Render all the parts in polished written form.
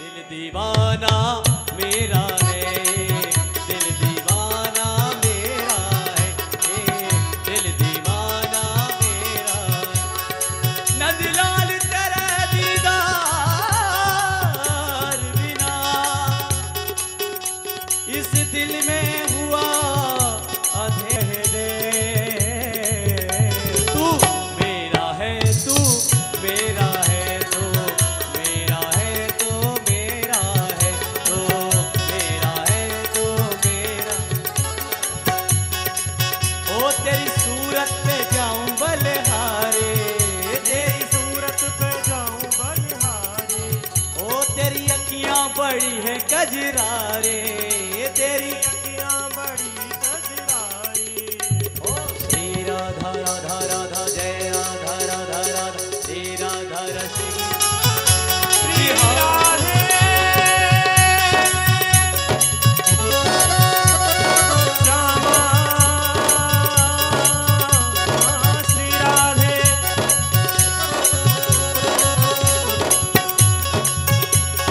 दिल दीवाना मेरा है, दिल दीवाना मेरा है, दिल दीवाना मेरा है। नंदलाल तेरे दीदार बिना इस दिल में हुआ अंधेरे। तू मेरा है, तू मेरा है, तू मेरा है, तू मेरा है, तू मेरा है, तू मेरा। ओ तेरी सूरत पे जाऊं बलिहारे, तेरी सूरत पे जाऊं बलिहारी, ओ तेरी अखियां बड़ी है कजरारे, तेरी अखियां बड़ी कजरारी। ओ श्री राधा राधा राधा जय राधा राधा राधा श्री राधा श्री श्री राधे श्यामा श्री राधे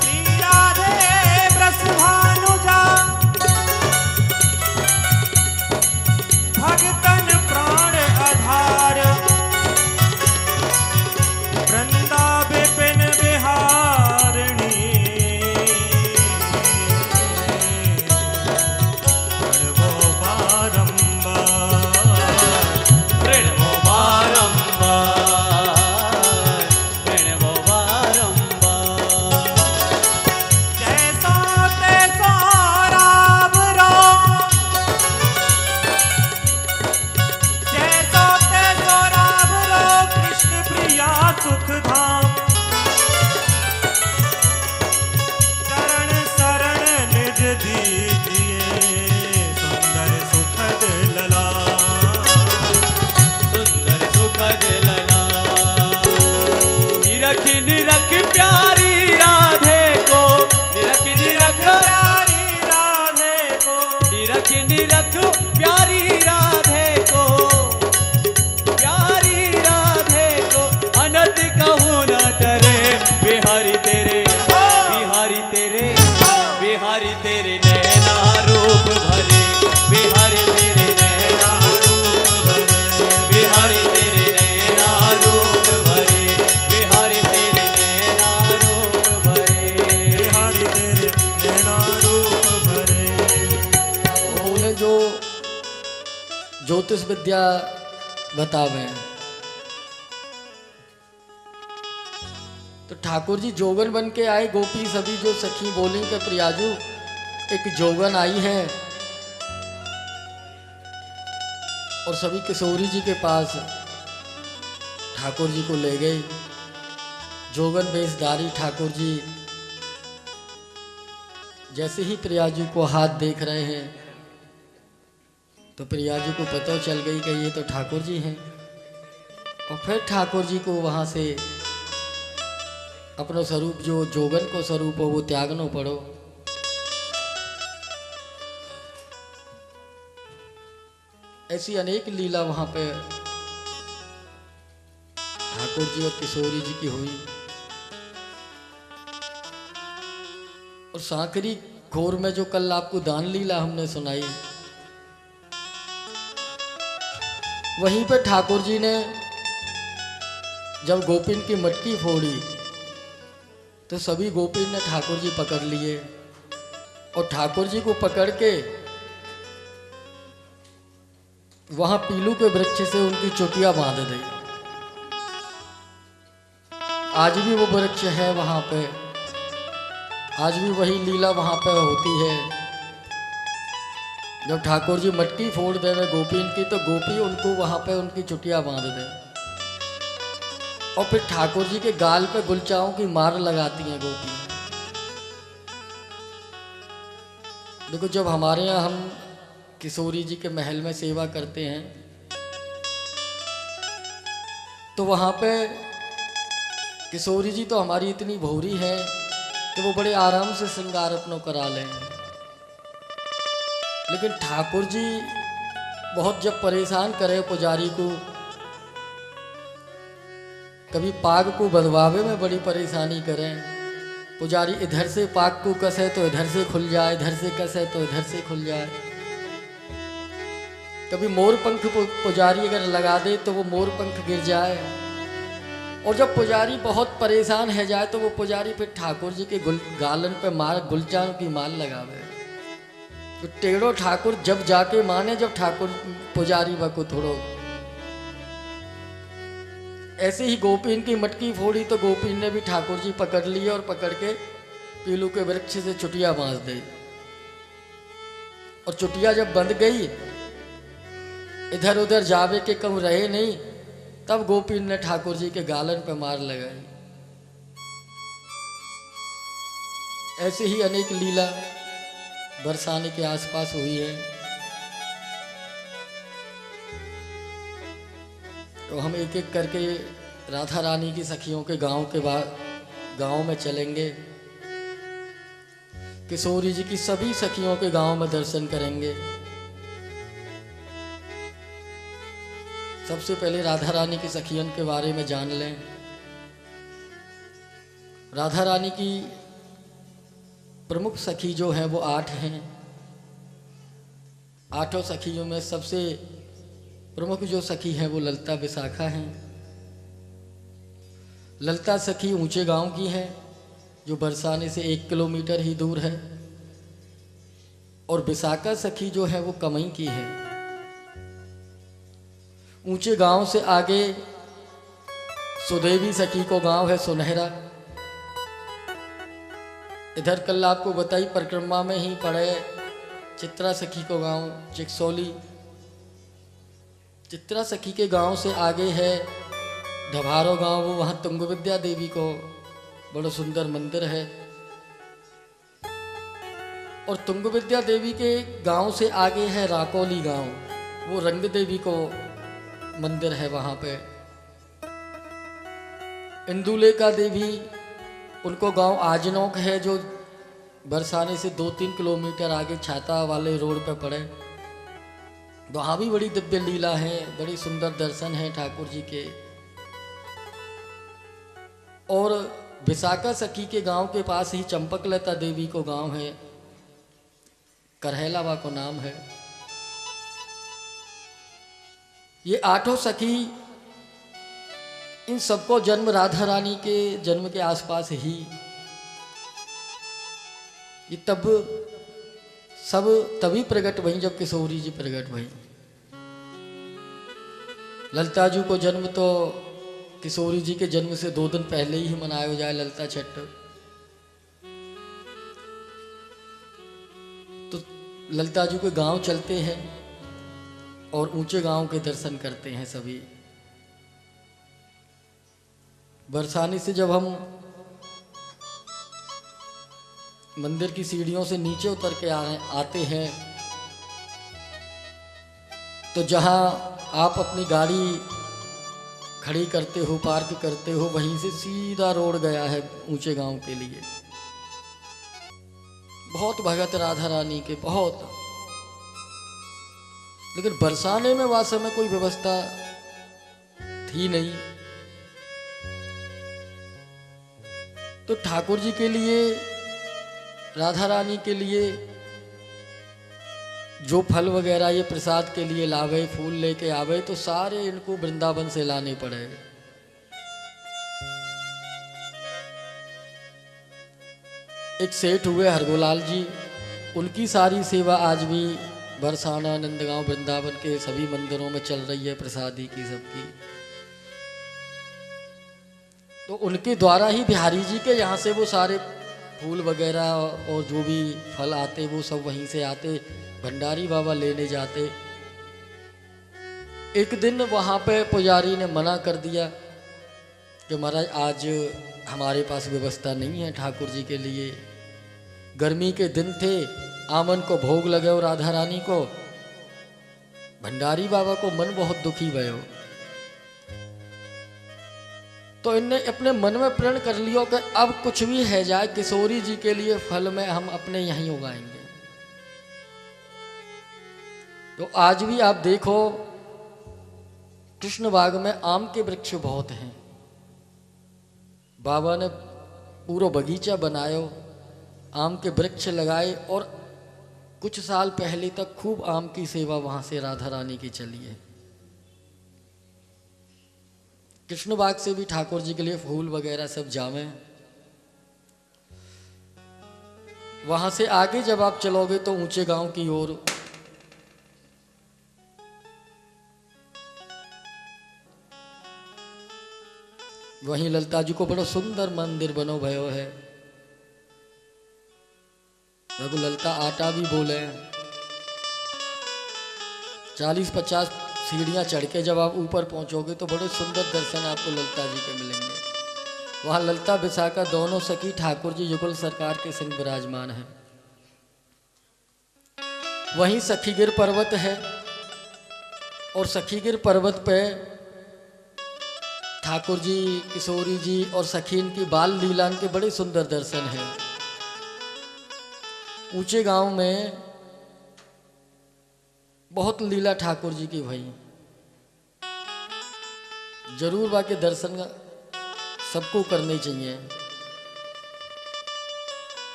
श्री राधे ब्रजभानुजा भगतन प्राण आधार वृंदा विपिन विहारिणी प्रणवो बारंबार प्रणवो बारंबार, प्रणवो बारंबार। जैसा तैसा राम रो, जैसा तैसा राम रो कृष्ण प्रिया सुख धाम। चरण शरण निज दीजिए सुंदर सुखद लला। सुंदर सुखद लला। निरख निरख प्यारी राधे को, निरख निरख प्यारी राधे को, निरख निरख प्यारी राधे को, प्यारी राधे को अनंत कहूँ न करे। बिहारी तेरे, बिहारी तेरे, बिहारी तेरे नैना रूप भरे, बिहारी तेरे नैना रूप भरे, बिहारी तेरे नैना रूप भरे, बिहारी तेरे नैना रूप भरे। बिहारी तेरे नैना रूप भरे। उन्हें जो ज्योतिष विद्या बतावे तो ठाकुर जी जोगन बन के आए। गोपी सभी जो सखी बोली के प्रियाजू एक जोगन आई है और सभी किशोरी जी के पास ठाकुर जी को ले गई। जोगन वेशधारी ठाकुर जी जैसे ही प्रियाजू को हाथ देख रहे हैं तो प्रियाजू को पता चल गई कि ये तो ठाकुर जी हैं। और फिर ठाकुर जी को वहाँ से अपनो स्वरूप जो जोगन को स्वरूप हो वो त्यागनो पड़ो। ऐसी अनेक लीला वहाँ पे ठाकुर जी और किशोरी जी की हुई। और सांकरी घोर में जो कल आपको दान लीला हमने सुनाई, वहीं पे ठाकुर जी ने जब गोपिन की मटकी फोड़ी तो सभी गोपिन ने ठाकुर जी पकड़ लिए और ठाकुर जी को पकड़ के वहां पीलू के वृक्ष से उनकी चोटियां बांध दी। आज भी वो वृक्ष है वहां पे, आज भी वही लीला वहां पे होती है। जब ठाकुर जी मटकी फोड़ देवे गोपीन की तो गोपी उनको वहां पे उनकी चुटिया बांध दे और फिर ठाकुर जी के गाल पे गुलचाओं की मार लगाती हैं गोपी। देखो जब हमारे यहाँ हम किशोरी जी के महल में सेवा करते हैं तो वहाँ पे किशोरी जी तो हमारी इतनी भौरी है कि वो बड़े आराम से श्रृंगार अपनों करा लें, लेकिन ठाकुर जी बहुत जब परेशान करे पुजारी को, कभी पाग को बंधवावे में बड़ी परेशानी करें पुजारी इधर से पाक को कसे तो इधर से खुल जाए, इधर से कसे तो इधर से खुल जाए। कभी मोर पंख पुजारी अगर लगा दे तो वो मोर पंख गिर जाए। और जब पुजारी बहुत परेशान है जाए तो वो पुजारी फिर ठाकुर जी के गालन पे गुलचान की माल लगावे। तो टेढ़ो ठाकुर जब जाके माने, जब ठाकुर पुजारी को थोड़ो। ऐसे ही गोपीन की मटकी फोड़ी तो गोपीन ने भी ठाकुर जी पकड़ लिए और पकड़ के पीलू के वृक्ष से चुटिया बांध दी। और चुटिया जब बंध गई, इधर उधर जावे के कम रहे नहीं, तब गोपीन ने ठाकुर जी के गालन पे मार लगाई। ऐसे ही अनेक लीला बरसाने के आसपास हुई है। तो हम एक एक करके राधा रानी की सखियों के गांव में चलेंगे। किशोरी जी की सभी सखियों के गांव में दर्शन करेंगे। सबसे पहले राधा रानी की सखियन के बारे में जान लें। राधा रानी की प्रमुख सखी जो हैं वो 8 हैं। 8 सखियों में सबसे प्रमुख जो सखी हैं वो ललिता विशाखा हैं। ललिता सखी ऊंचे गांव की है, जो बरसाने से 1 किलोमीटर ही दूर है। और विशाखा सखी जो है वो कमई की है। ऊंचे गांव से आगे सुदेवी सखी को गांव है सुनहरा। इधर कल आपको बताई परिक्रमा में ही पड़े चित्रा सखी को गांव चिकसोली। चित्रा सखी के गांव से आगे है ढभारो गांव, वो वहाँ तुंग विद्या देवी को बड़ा सुंदर मंदिर है। और तुंग विद्या देवी के गांव से आगे है राकोली गांव, वो रंग देवी को मंदिर है वहाँ पे। इंदुलेखा देवी, उनको गांव आजनोक है, जो बरसाने से 2-3 किलोमीटर आगे छाता वाले रोड पे पड़े। वहाँ भी बड़ी दिव्य लीला है, बड़ी सुंदर दर्शन है ठाकुर जी के। और विशाखा सखी के गांव के पास ही चंपकलता देवी को गांव है, करहलावा को नाम है। ये 8 सखी, इन सबको जन्म राधा रानी के जन्म के आसपास ही, ये तब सब तभी प्रकट भई जब किशोरी जी प्रकट भई। ललिता जी को जन्म तो किशोरी जी के जन्म से 2 दिन पहले ही मनाया जाए ललिता छठ। तो ललिता जी के गांव चलते हैं और ऊंचे गांव के दर्शन करते हैं सभी। बरसाने से जब हम मंदिर की सीढ़ियों से नीचे उतर के आते हैं, तो जहां आप अपनी गाड़ी खड़ी करते हो, पार्क करते हो, वहीं से सीधा रोड गया है ऊंचे गांव के लिए। बहुत भगत राधा रानी के, बहुत। लेकिन बरसाने में वास्तव में कोई व्यवस्था थी नहीं। तो ठाकुर जी के लिए, राधा रानी के लिए जो फल वगैरह ये प्रसाद के लिए लावे, फूल लेके आवे, तो सारे इनको वृंदावन से लाने पड़े। एक सेठ हुए हरगोलाल जी, उनकी सारी सेवा आज भी बरसाना, नंदगांव, वृंदावन के सभी मंदिरों में चल रही है, प्रसादी की सबकी। तो उनके द्वारा ही बिहारी जी के यहाँ से वो सारे फूल वगैरह और जो भी फल आते वो सब वहीं से आते, भंडारी बाबा लेने जाते। एक दिन वहाँ पे पुजारी ने मना कर दिया कि महाराज आज हमारे पास व्यवस्था नहीं है ठाकुर जी के लिए। गर्मी के दिन थे, आमन को भोग लगे और राधा रानी को। भंडारी बाबा को मन बहुत दुखी भयो, तो इनने अपने मन में प्रण कर लियो कि अब कुछ भी है जाए, किशोरी जी के लिए फल में हम अपने यहीं उगाएंगे। तो आज भी आप देखो कृष्ण बाग में आम के वृक्ष बहुत हैं। बाबा ने पूरा बगीचा बनायो, आम के वृक्ष लगाए और कुछ साल पहले तक खूब आम की सेवा वहाँ से राधा रानी की चली है। कृष्ण बाग से भी ठाकुर जी के लिए फूल वगैरह सब जामे। वहाँ से आगे जब आप चलोगे तो ऊंचे गांव की ओर वहीं ललिता जी को बड़ा सुंदर मंदिर बनो भयो है। रघु ललिता आटा भी बोले, 40-50 सीढ़ियां चढ़ के जब आप ऊपर पहुंचोगे तो बड़े सुंदर दर्शन आपको ललिता जी के मिलेंगे। वहां ललिता विशाखा दोनों सखी ठाकुर जी युगल सरकार के संग विराजमान है। वहीं सखीगिर पर्वत है और सखीगिर पर्वत पे ठाकुर जी, किशोरी जी और सखीन की बाल लीला के बड़े सुंदर दर्शन हैं। ऊंचे गांव में बहुत लीला ठाकुर जी की भई, जरूर बाकी दर्शन सबको करने चाहिए।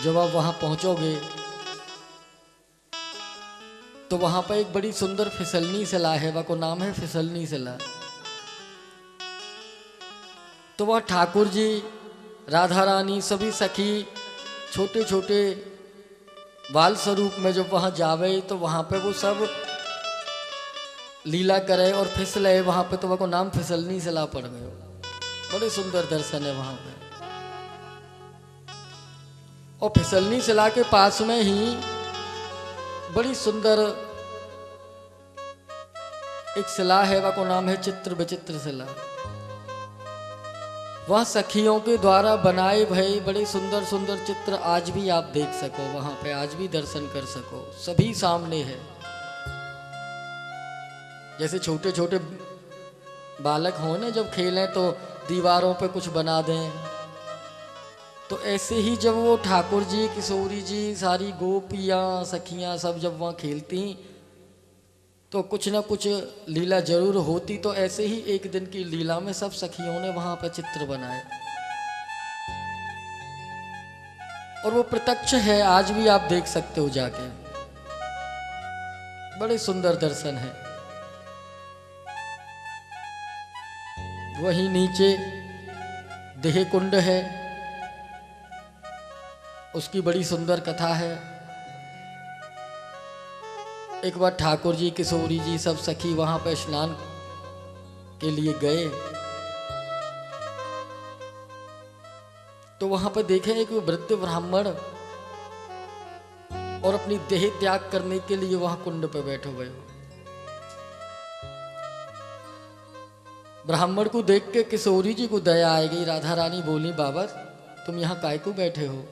जब आप वहां पहुंचोगे तो वहां पर एक बड़ी सुंदर फिसलनी सिला है, वह को नाम है फिसलनी सिला। तो वह ठाकुर जी, राधा रानी, सभी सखी छोटे छोटे बाल स्वरूप में जब वहाँ जावे तो वहाँ पे वो सब लीला करे और फिसले वहाँ पे, तो वह को नाम फिसलनी सिला पड़ गए। बड़े सुंदर दर्शन है वहाँ पे। और फिसलनी सिला के पास में ही बड़ी सुंदर एक सिला है, वह को नाम है चित्र विचित्र सिला। वह सखियों के द्वारा बनाए भये बड़े सुंदर सुंदर चित्र आज भी आप देख सको, वहां पे आज भी दर्शन कर सको, सभी सामने है। जैसे छोटे छोटे बालक हो ना, जब खेलें तो दीवारों पे कुछ बना दें, तो ऐसे ही जब वो ठाकुर जी, किशोरी जी, सारी गोपियाँ सखियाँ सब जब वहाँ खेलती तो कुछ ना कुछ लीला जरूर होती। तो ऐसे ही एक दिन की लीला में सब सखियों ने वहां पर चित्र बनाए और वो प्रत्यक्ष है, आज भी आप देख सकते हो जाके। बड़े सुंदर दर्शन है। वहीं नीचे देह कुंड है, उसकी बड़ी सुंदर कथा है। एक बार ठाकुर जी, किशोरी जी, सब सखी वहां पर स्नान के लिए गए तो वहां पर देखे एक वृद्ध ब्राह्मण और अपनी देह त्याग करने के लिए वहां कुंड पे बैठे हुए। ब्राह्मण को देख के किशोरी जी को दया आ गई। राधा रानी बोली, बाबा तुम यहाँ काय को बैठे हो?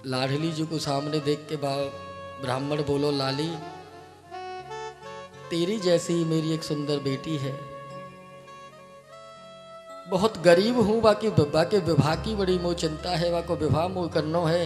लाडली जी को सामने देख के ब्राह्मण बोलो, लाली तेरी जैसी ही मेरी एक सुंदर बेटी है। बहुत गरीब हूं, बाकी विवाह की बड़ी मोह चिंता है, वाको विवाह मोह करना है,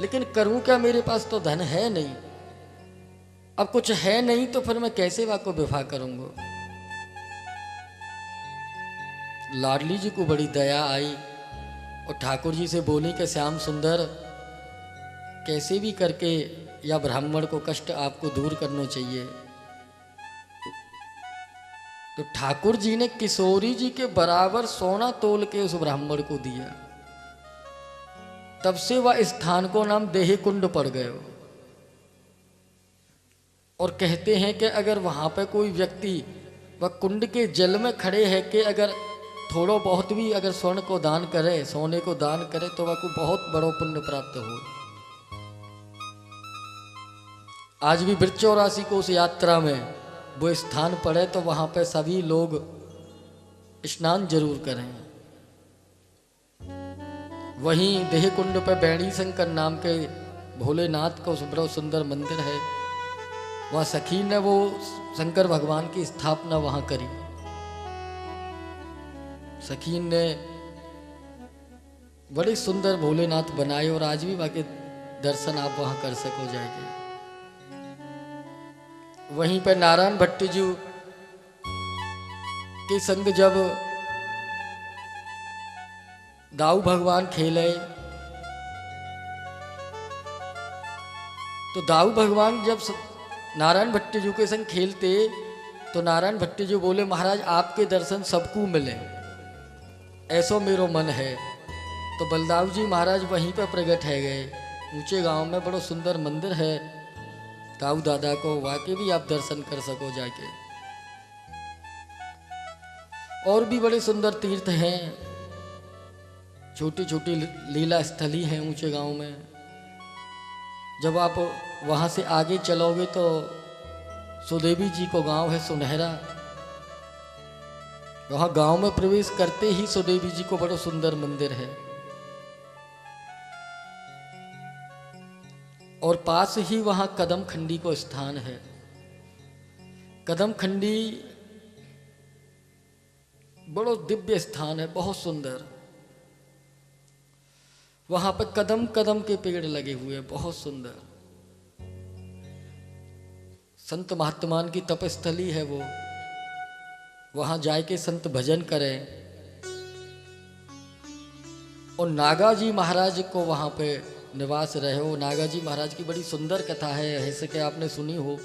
लेकिन करूं क्या, मेरे पास तो धन है नहीं। अब कुछ है नहीं तो फिर मैं कैसे वाको विवाह करूंगा? लाडली जी को बड़ी दया आई और ठाकुर जी से बोली कि श्याम सुंदर कैसे भी करके या ब्राह्मण को कष्ट आपको दूर करना चाहिए। तो ठाकुर जी ने किशोरी जी के बराबर सोना तोल के उस ब्राह्मण को दिया। तब से वह स्थान को नाम देह कुंड पड़ गए। और कहते हैं कि अगर वहां पे कोई व्यक्ति वह कुंड के जल में खड़े है कि अगर थोड़ा बहुत भी अगर स्वर्ण को दान करे, सोने को दान करे, तो वह को बहुत बड़ो पुण्य प्राप्त हो। आज भी वृक्षौरासी को उस यात्रा में वो स्थान पड़े तो वहां पे सभी लोग स्नान जरूर करें। वहीं देह कुंड पे बैणी शंकर नाम के भोलेनाथ का बड़ा सुंदर मंदिर है। वहाँ सखी ने वो शंकर भगवान की स्थापना वहां करी। सखी ने बड़े सुंदर भोलेनाथ बनाए और आज भी बाकी दर्शन आप वहां कर सको जाएंगे। वहीं पर नारायण भट्ट जी के संग जब दाऊ भगवान खेले तो दाऊ भगवान जब नारायण भट्ट जी के संग खेलते तो नारायण भट्ट जी बोले महाराज आपके दर्शन सबको मिले, ऐसो मेरो मन है। तो बलदाऊ जी महाराज वहीं पर प्रकट है गए। ऊंचे गांव में बड़ो सुंदर मंदिर है दाऊ दादा को, वाके भी आप दर्शन कर सको जाके। और भी बड़े सुंदर तीर्थ हैं, छोटी छोटी लीला स्थली हैं ऊंचे गांव में। जब आप वहाँ से आगे चलोगे तो सुदेवी जी को गांव है सुनहरा, वहाँ गांव में प्रवेश करते ही सुदेवी जी को बड़ा सुंदर मंदिर है। और पास ही वहाँ कदम खंडी को स्थान है। कदम खंडी बड़ो दिव्य स्थान है, बहुत सुंदर। वहां पर कदम कदम के पेड़ लगे हुए, बहुत सुंदर। संत महात्मान की तपस्थली है वो, वहां जाके संत भजन करें। और नागा जी महाराज को वहां पे निवास रहे हो। नागा जी महाराज की बड़ी सुंदर कथा है, ऐसे कि आपने सुनी हो।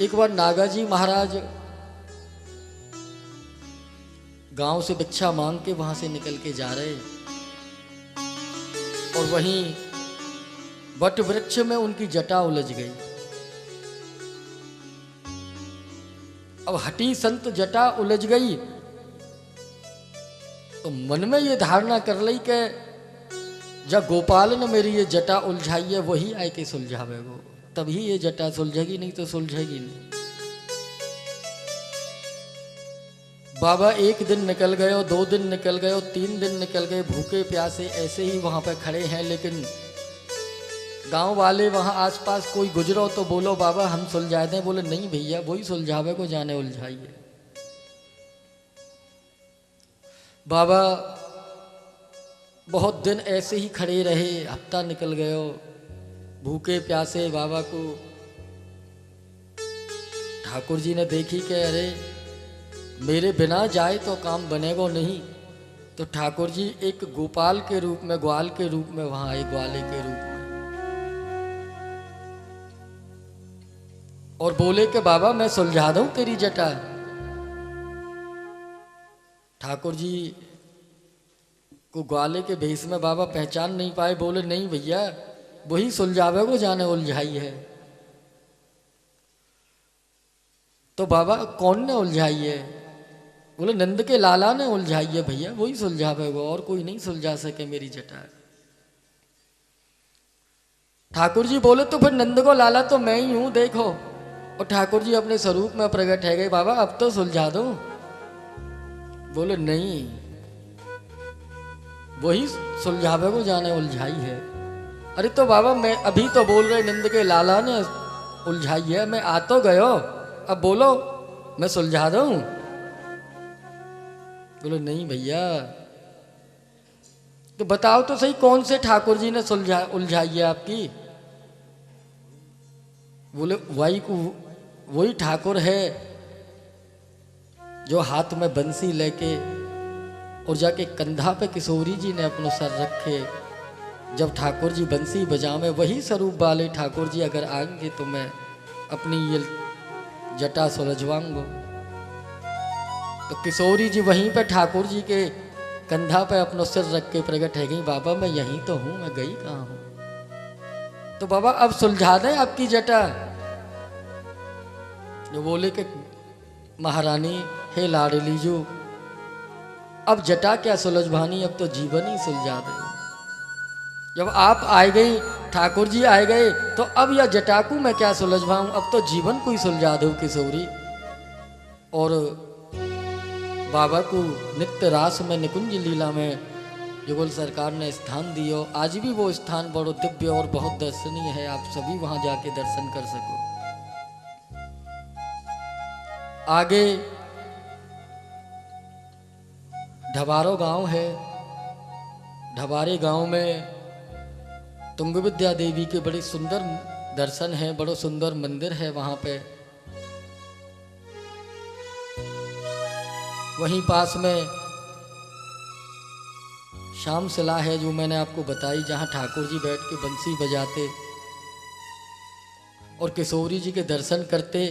एक बार नागा जी महाराज गांव से भिक्षा मांग के वहां से निकल के जा रहे, और वहीं वट वृक्ष में उनकी जटा उलझ गई। अब हठी संत जटा उलझ गई तो मन में ये धारणा कर ली कि जब गोपाल ने मेरी ये जटा उलझाई है वही आए के सुलझावे वो, तभी ये जटा सुलझेगी, नहीं तो सुलझेगी नहीं। बाबा एक दिन निकल गए, 2 दिन निकल गए, 3 दिन निकल गए, भूखे प्यासे ऐसे ही वहां पर खड़े हैं। लेकिन गांव वाले वहां आसपास कोई गुजरो तो बोलो बाबा हम सुलझा दें, बोले नहीं भैया वही सुलझावे को जाने उलझाइए। बाबा बहुत दिन ऐसे ही खड़े रहे, हफ्ता निकल गयो, भूखे प्यासे। बाबा को ठाकुर जी ने देखी कि अरे मेरे बिना जाए तो काम बनेगा नहीं। तो ठाकुर जी एक गोपाल के रूप में, ग्वाल के रूप में वहां आए, ग्वाले के रूप में, और बोले कि बाबा मैं सुलझा दूं तेरी जटा। ठाकुर जी को ग्वाले के भेष में बाबा पहचान नहीं पाए, बोले नहीं भैया वही सुलझावे को जाने उलझाई है। तो बाबा कौन ने उलझाई है? बोले नंद के लाला ने उलझाई है भैया, वही सुलझावे को, और कोई नहीं सुलझा सके मेरी जटा। ठाकुर जी बोले तो फिर नंद को लाला तो मैं ही हूं, देखो। और ठाकुर जी अपने स्वरूप में प्रकट है गए, बाबा अब तो सुलझा दो। बोले नहीं वही सुलझावे को जाने उलझाई है। अरे तो बाबा मैं अभी तो बोल रहे नंद के लाला ने उलझाई है, मैं आ तो गयो, अब बोलो मैं सुलझा दूं। बोले नहीं भैया, तो बताओ तो सही कौन से ठाकुर जी ने उलझाई है आपकी? बोले वही ठाकुर है जो हाथ में बंसी लेके और जाके कंधा पे किशोरी जी ने अपना सर रखे। जब ठाकुर जी बंसी बजावे वही स्वरूप वाले ठाकुर जी अगर आएंगे तो मैं अपनी ये जटा सुलझवाऊंगा। तो किशोरी जी वहीं पे ठाकुर जी के कंधा पे अपना सिर रख के प्रकट है गई, बाबा मैं यहीं तो हूं, मैं गई कहाँ हूं? तो बाबा अब सुलझा दें आपकी जटा। जो बोले कि महारानी हे लाडली जो, अब जटा क्या सुलझवानी, अब तो जीवन ही सुलझा दे। जब आप आए गई, ठाकुर जी आए गए, तो अब यह जटा को मैं क्या सुलझवाऊं, अब तो जीवन को ही सुलझा दो किशोरी। और बाबा को नित्य रास में निकुंज लीला में युगल सरकार ने स्थान दियो। आज भी वो स्थान बड़ो दिव्य और बहुत दर्शनीय है, आप सभी वहां जाके दर्शन कर सको। आगे ढबारो गांव है, ढबारे गांव में तुंग विद्या देवी के बड़े सुंदर दर्शन है, बड़ो सुंदर मंदिर है वहां पे। वहीं पास में श्याम शिला है जो मैंने आपको बताई, जहाँ ठाकुर जी बैठ के बंसी बजाते और किशोरी जी के दर्शन करते